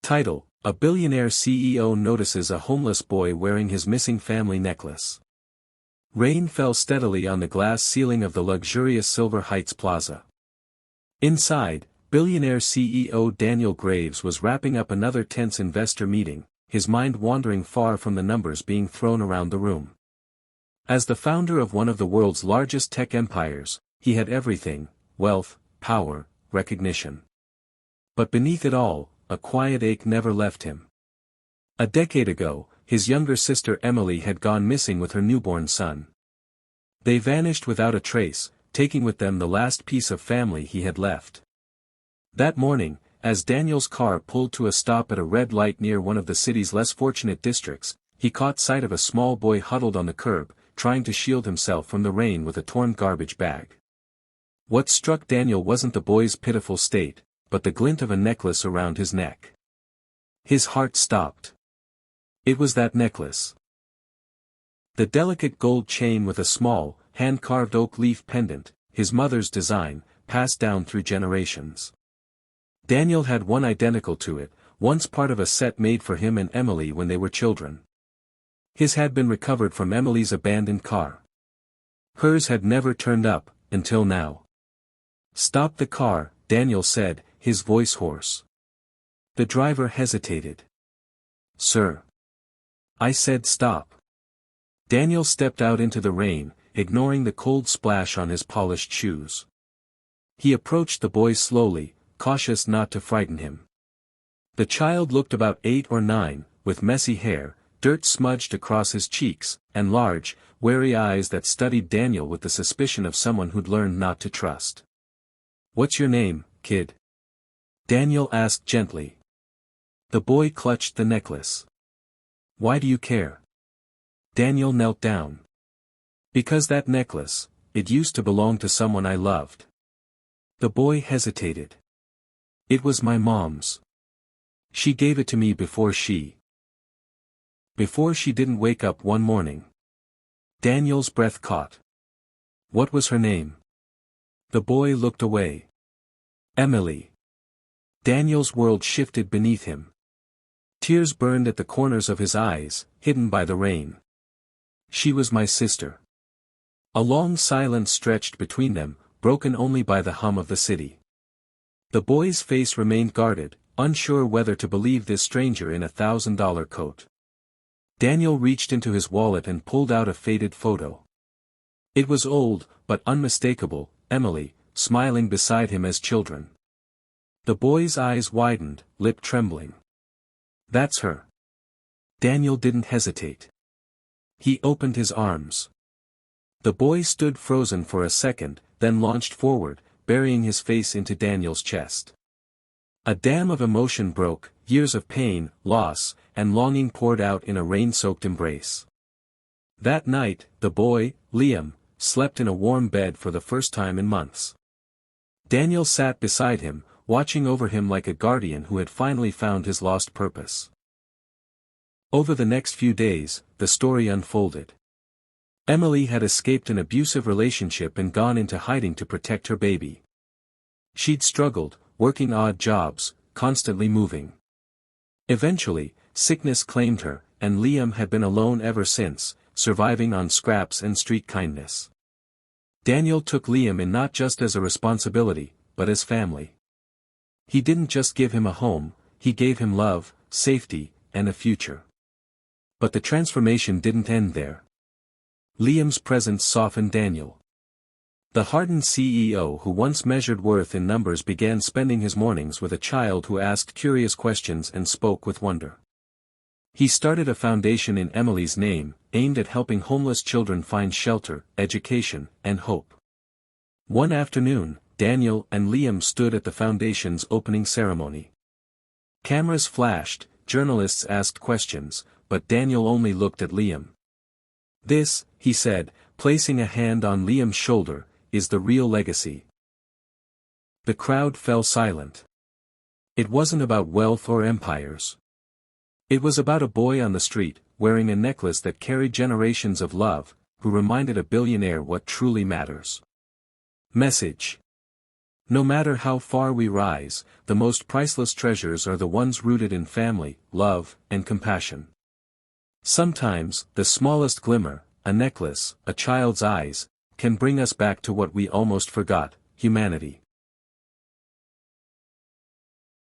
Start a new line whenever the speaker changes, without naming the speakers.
Title: A billionaire CEO notices a homeless boy wearing his missing family necklace. Rain fell steadily on the glass ceiling of the luxurious Silver Heights Plaza. Inside, billionaire CEO Daniel Graves was wrapping up another tense investor meeting, his mind wandering far from the numbers being thrown around the room. As the founder of one of the world's largest tech empires, he had everything: wealth, power, recognition. But beneath it all, a quiet ache never left him. A decade ago, his younger sister Emily had gone missing with her newborn son. They vanished without a trace, taking with them the last piece of family he had left. That morning, as Daniel's car pulled to a stop at a red light near one of the city's less fortunate districts, he caught sight of a small boy huddled on the curb, trying to shield himself from the rain with a torn garbage bag. What struck Daniel wasn't the boy's pitiful state, but the glint of a necklace around his neck. His heart stopped. It was that necklace. The delicate gold chain with a small, hand-carved oak leaf pendant, his mother's design, passed down through generations. Daniel had one identical to it, once part of a set made for him and Emily when they were children. His had been recovered from Emily's abandoned car. Hers had never turned up, until now. "Stop the car," Daniel said, his voice hoarse. The driver hesitated. "Sir." "I said stop." Daniel stepped out into the rain, ignoring the cold splash on his polished shoes. He approached the boy slowly, cautious not to frighten him. The child looked about 8 or 9, with messy hair, dirt smudged across his cheeks, and large, wary eyes that studied Daniel with the suspicion of someone who'd learned not to trust. "What's your name, kid?" Daniel asked gently. The boy clutched the necklace. "Why do you care?" Daniel knelt down. "Because that necklace, it used to belong to someone I loved." The boy hesitated. "It was my mom's. She gave it to me before she didn't wake up one morning." Daniel's breath caught. "What was her name?" The boy looked away. "Emily." Daniel's world shifted beneath him. Tears burned at the corners of his eyes, hidden by the rain. "She was my sister." A long silence stretched between them, broken only by the hum of the city. The boy's face remained guarded, unsure whether to believe this stranger in a $1,000 coat. Daniel reached into his wallet and pulled out a faded photo. It was old, but unmistakable: Emily, smiling beside him as children. The boy's eyes widened, lip trembling. "That's her." Daniel didn't hesitate. He opened his arms. The boy stood frozen for a second, then launched forward, burying his face into Daniel's chest. A dam of emotion broke, years of pain, loss, and longing poured out in a rain-soaked embrace. That night, the boy, Liam, slept in a warm bed for the first time in months. Daniel sat beside him, watching over him like a guardian who had finally found his lost purpose. Over the next few days, the story unfolded. Emily had escaped an abusive relationship and gone into hiding to protect her baby. She'd struggled, working odd jobs, constantly moving. Eventually, sickness claimed her, and Liam had been alone ever since, surviving on scraps and street kindness. Daniel took Liam in not just as a responsibility, but as family. He didn't just give him a home, he gave him love, safety, and a future. But the transformation didn't end there. Liam's presence softened Daniel. The hardened CEO who once measured worth in numbers began spending his mornings with a child who asked curious questions and spoke with wonder. He started a foundation in Emily's name, aimed at helping homeless children find shelter, education, and hope. One afternoon, Daniel and Liam stood at the foundation's opening ceremony. Cameras flashed, journalists asked questions, but Daniel only looked at Liam. "This," he said, placing a hand on Liam's shoulder, "is the real legacy." The crowd fell silent. It wasn't about wealth or empires. It was about a boy on the street, wearing a necklace that carried generations of love, who reminded a billionaire what truly matters. Message: No matter how far we rise, the most priceless treasures are the ones rooted in family, love, and compassion. Sometimes, the smallest glimmer, a necklace, a child's eyes, can bring us back to what we almost forgot, humanity.